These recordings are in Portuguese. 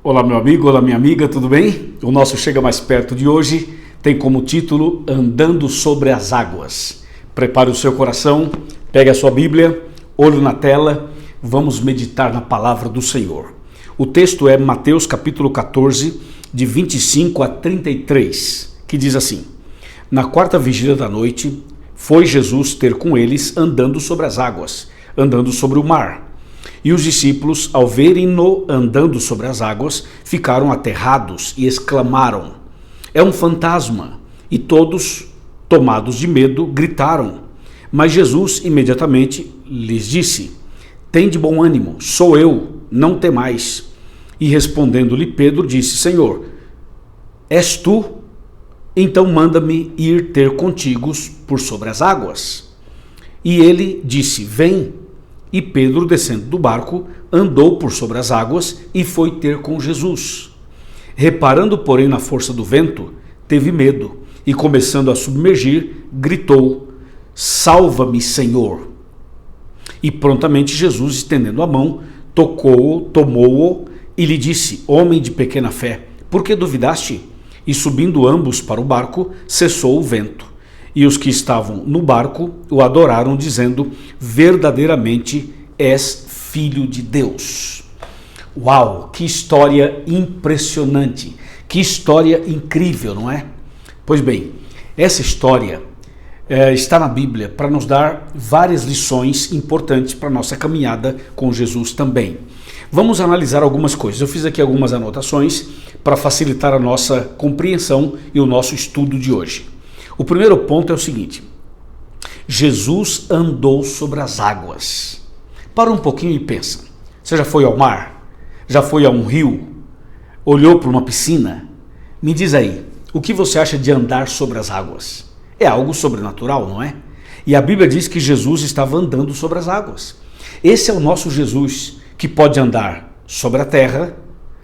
Olá, meu amigo, olá, minha amiga, tudo bem? O nosso Chega Mais Perto de hoje tem como título Andando sobre as Águas. Prepare o seu coração, pegue a sua Bíblia, olho na tela, vamos meditar na palavra do Senhor. O texto é Mateus capítulo 14, de 25 a 33, que diz assim: Na quarta vigília da noite, foi Jesus ter com eles andando sobre as águas, andando sobre o mar. E os discípulos, ao verem-no andando sobre as águas, ficaram aterrados e exclamaram: É um fantasma! E todos, tomados de medo, gritaram. Mas Jesus imediatamente lhes disse: Tende bom ânimo, sou eu, não temais. E respondendo-lhe Pedro, disse: Senhor, és tu? Então manda-me ir ter contigo por sobre as águas. E ele disse: Vem. E Pedro, descendo do barco, andou por sobre as águas e foi ter com Jesus. Reparando, porém, na força do vento, teve medo e, começando a submergir, gritou: Salva-me, Senhor! E prontamente Jesus, estendendo a mão, tomou-o e lhe disse: Homem de pequena fé, por que duvidaste? E subindo ambos para o barco, cessou o vento. E os que estavam no barco o adoraram, dizendo: Verdadeiramente és filho de Deus. Uau, que história impressionante, que história incrível, não é? Pois bem, essa história está na Bíblia para nos dar várias lições importantes para a nossa caminhada com Jesus também. Vamos analisar algumas coisas. Eu fiz aqui algumas anotações para facilitar a nossa compreensão e o nosso estudo de hoje. O primeiro ponto é o seguinte: Jesus andou sobre as águas. Para um pouquinho e pensa. Você já foi ao mar? Já foi a um rio? Olhou para uma piscina? Me diz aí, o que você acha de andar sobre as águas? É algo sobrenatural, não é? E a Bíblia diz que Jesus estava andando sobre as águas. Esse é o nosso Jesus, que pode andar sobre a terra,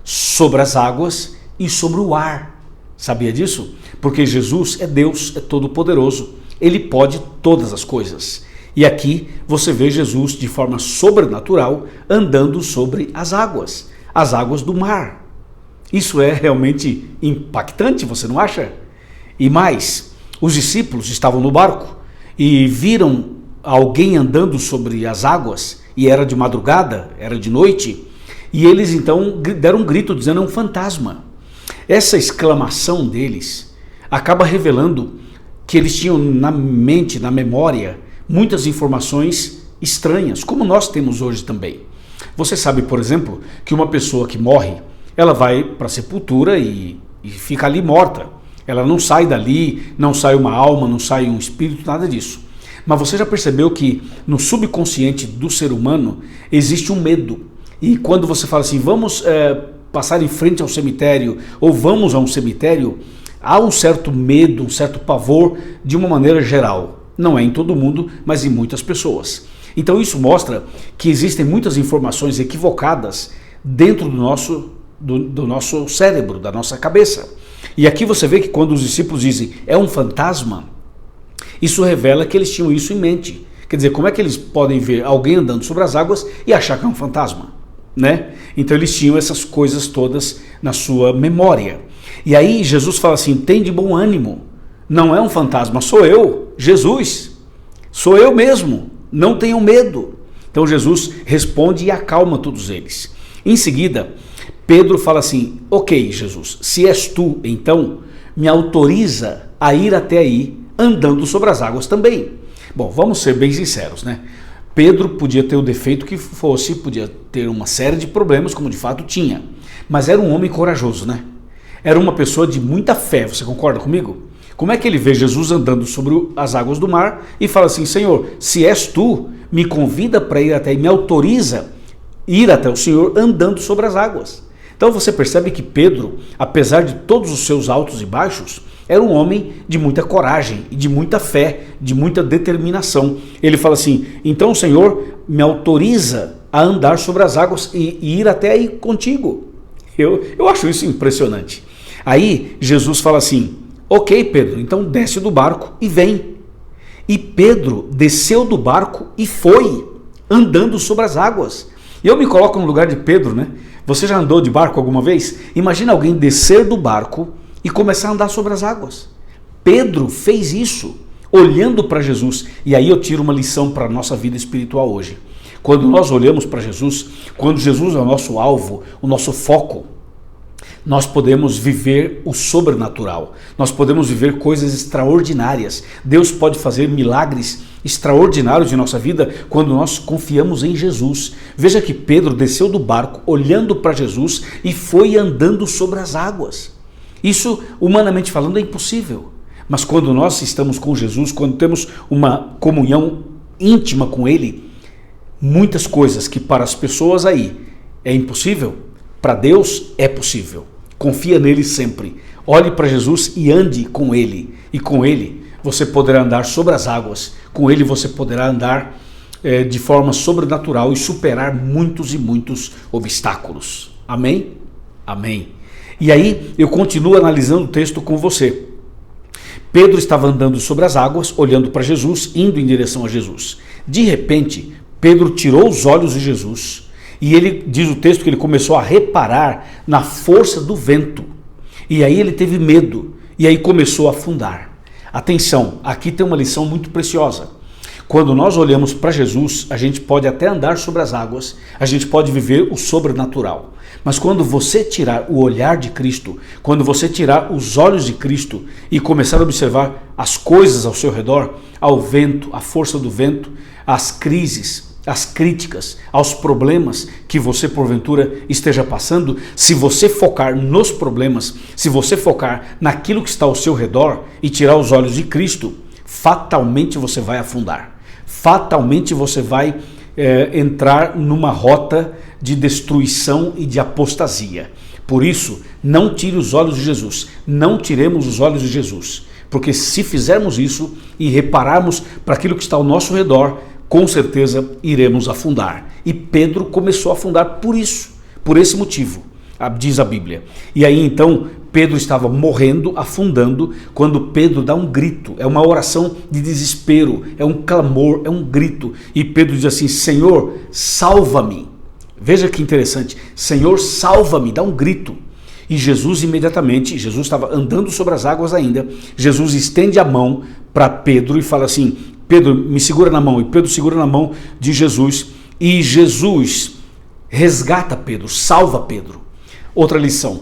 sobre as águas e sobre o ar. Sabia disso? Porque Jesus é Deus, é todo-poderoso. Ele pode todas as coisas. E aqui você vê Jesus de forma sobrenatural andando sobre as águas do mar. Isso é realmente impactante, você não acha? E mais, os discípulos estavam no barco e viram alguém andando sobre as águas, e era de madrugada, era de noite, e eles então deram um grito dizendo: é um fantasma. Essa exclamação deles acaba revelando que eles tinham na mente, na memória, muitas informações estranhas, como nós temos hoje também. Você sabe, por exemplo, que uma pessoa que morre, ela vai para a sepultura e fica ali morta. Ela não sai dali, não sai uma alma, não sai um espírito, nada disso. Mas você já percebeu que no subconsciente do ser humano existe um medo? E quando você fala assim, vamos passar em frente ao cemitério, ou vamos a um cemitério, há um certo medo, um certo pavor de uma maneira geral. Não é em todo mundo, mas em muitas pessoas. Então isso mostra que existem muitas informações equivocadas dentro do nosso cérebro, da nossa cabeça. E aqui você vê que quando os discípulos dizem é um fantasma, isso revela que eles tinham isso em mente. Quer dizer, como é que eles podem ver alguém andando sobre as águas e achar que é um fantasma? Né? Então eles tinham essas coisas todas na sua memória. E aí Jesus fala assim: tem de bom ânimo, não é um fantasma, sou eu, Jesus, sou eu mesmo, não tenham medo. Então Jesus responde e acalma todos eles. Em seguida, Pedro fala assim: ok, Jesus, se és tu, então me autoriza a ir até aí andando sobre as águas também. Bom, vamos ser bem sinceros, né? Pedro podia ter o defeito que fosse, podia ter uma série de problemas, como de fato tinha, mas era um homem corajoso, né? Era uma pessoa de muita fé, você concorda comigo? Como é que ele vê Jesus andando sobre as águas do mar e fala assim: Senhor, se és tu, me convida para ir até aí, me autoriza ir até o Senhor andando sobre as águas. Então você percebe que Pedro, apesar de todos os seus altos e baixos, era um homem de muita coragem e de muita fé, de muita determinação. Ele fala assim: então, Senhor, me autoriza a andar sobre as águas e ir até aí contigo. Eu acho isso impressionante. Aí Jesus fala assim: ok, Pedro, então desce do barco e vem. E Pedro desceu do barco e foi, andando sobre as águas. E eu me coloco no lugar de Pedro, né? Você já andou de barco alguma vez? Imagina alguém descer do barco e começar a andar sobre as águas. Pedro fez isso, olhando para Jesus. E aí eu tiro uma lição para a nossa vida espiritual hoje. Quando nós olhamos para Jesus, quando Jesus é o nosso alvo, o nosso foco, nós podemos viver o sobrenatural, nós podemos viver coisas extraordinárias. Deus pode fazer milagres extraordinários em nossa vida quando nós confiamos em Jesus. Veja que Pedro desceu do barco olhando para Jesus e foi andando sobre as águas. Isso, humanamente falando, é impossível. Mas quando nós estamos com Jesus, quando temos uma comunhão íntima com Ele, muitas coisas que para as pessoas aí é impossível, para Deus é possível. Confia nele sempre. Olhe para Jesus e ande com Ele. E com Ele você poderá andar sobre as águas. Com Ele você poderá andar de forma sobrenatural e superar muitos e muitos obstáculos. Amém? Amém. E aí eu continuo analisando o texto com você. Pedro estava andando sobre as águas, olhando para Jesus, indo em direção a Jesus. De repente, Pedro tirou os olhos de Jesus e ele, diz o texto, que ele começou a reparar na força do vento. E aí ele teve medo e aí começou a afundar. Atenção, aqui tem uma lição muito preciosa. Quando nós olhamos para Jesus, a gente pode até andar sobre as águas, a gente pode viver o sobrenatural. Mas quando você tirar o olhar de Cristo, quando você tirar os olhos de Cristo e começar a observar as coisas ao seu redor, ao vento, a força do vento, as crises, as críticas, aos problemas que você porventura esteja passando, se você focar nos problemas, se você focar naquilo que está ao seu redor e tirar os olhos de Cristo, fatalmente você vai afundar. Fatalmente você vai entrar numa rota de destruição e de apostasia. Por isso, não tire os olhos de Jesus, não tiremos os olhos de Jesus, porque se fizermos isso e repararmos para aquilo que está ao nosso redor, com certeza iremos afundar. E Pedro começou a afundar por isso, por esse motivo, diz a Bíblia. E aí então Pedro estava morrendo, afundando, quando Pedro dá um grito, é uma oração de desespero, é um clamor, é um grito. E Pedro diz assim: Senhor, salva-me. Veja que interessante, Senhor, salva-me, dá um grito. E Jesus imediatamente, Jesus estava andando sobre as águas ainda, Jesus estende a mão para Pedro e fala assim: Pedro, me segura na mão. E Pedro segura na mão de Jesus e Jesus resgata Pedro, salva Pedro. Outra lição: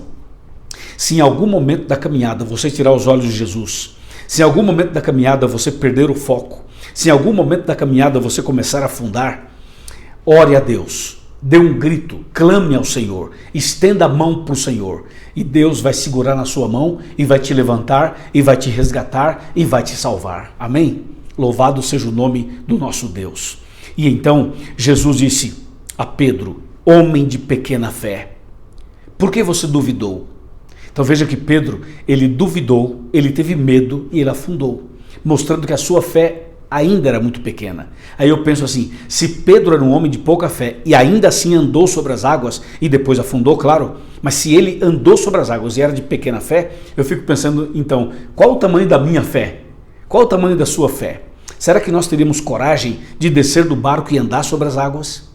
se em algum momento da caminhada você tirar os olhos de Jesus, se em algum momento da caminhada você perder o foco, se em algum momento da caminhada você começar a afundar, ore a Deus, dê um grito, clame ao Senhor, estenda a mão para o Senhor e Deus vai segurar na sua mão e vai te levantar e vai te resgatar e vai te salvar. Amém? Louvado seja o nome do nosso Deus. E então Jesus disse a Pedro: homem de pequena fé, por que você duvidou? Então veja que Pedro, ele duvidou, ele teve medo e ele afundou, mostrando que a sua fé ainda era muito pequena. Aí eu penso assim, se Pedro era um homem de pouca fé e ainda assim andou sobre as águas e depois afundou, claro, mas se ele andou sobre as águas e era de pequena fé, eu fico pensando então, qual o tamanho da minha fé? Qual o tamanho da sua fé? Será que nós teríamos coragem de descer do barco e andar sobre as águas?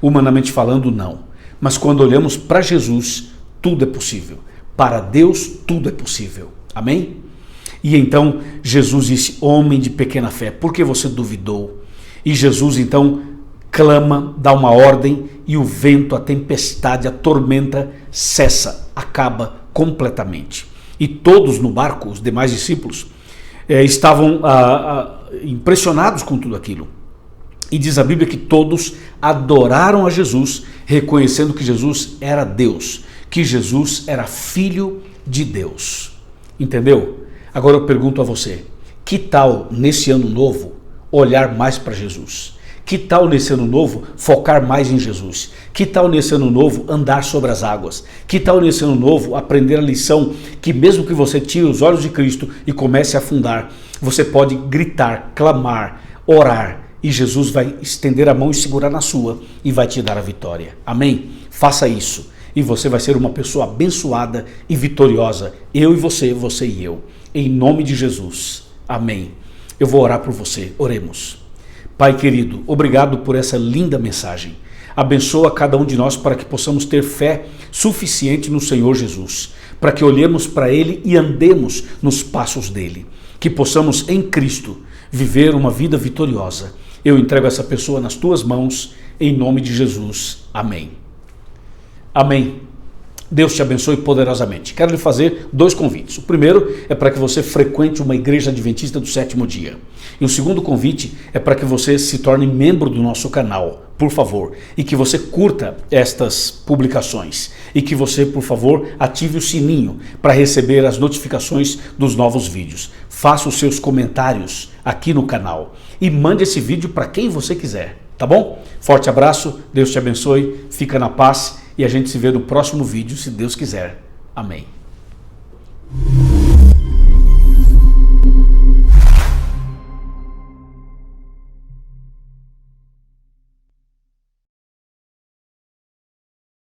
Humanamente falando, não. Mas quando olhamos para Jesus, tudo é possível. Para Deus, tudo é possível. Amém? E então Jesus disse: homem de pequena fé, por que você duvidou? E Jesus então clama, dá uma ordem e o vento, a tempestade, a tormenta cessa, acaba completamente. E todos no barco, os demais discípulos, estavam impressionados com tudo aquilo. E diz a Bíblia que todos adoraram a Jesus, reconhecendo que Jesus era Deus, que Jesus era Filho de Deus. Entendeu? Agora eu pergunto a você, que tal nesse ano novo olhar mais para Jesus? Que tal nesse ano novo focar mais em Jesus? Que tal nesse ano novo andar sobre as águas? Que tal nesse ano novo aprender a lição que mesmo que você tire os olhos de Cristo e comece a afundar, você pode gritar, clamar, orar e Jesus vai estender a mão e segurar na sua e vai te dar a vitória. Amém? Faça isso e você vai ser uma pessoa abençoada e vitoriosa. Eu e você, você e eu. Em nome de Jesus. Amém. Eu vou orar por você. Oremos. Pai querido, obrigado por essa linda mensagem. Abençoa cada um de nós para que possamos ter fé suficiente no Senhor Jesus, para que olhemos para Ele e andemos nos passos dele, que possamos em Cristo viver uma vida vitoriosa. Eu entrego essa pessoa nas tuas mãos, em nome de Jesus. Amém. Amém. Deus te abençoe poderosamente. Quero lhe fazer 2 convites. O primeiro é para que você frequente uma igreja adventista do 7º dia. E o segundo convite é para que você se torne membro do nosso canal, por favor. E que você curta estas publicações. E que você, por favor, ative o sininho para receber as notificações dos novos vídeos. Faça os seus comentários aqui no canal. E mande esse vídeo para quem você quiser. Tá bom? Forte abraço, Deus te abençoe, fica na paz e a gente se vê no próximo vídeo, se Deus quiser. Amém.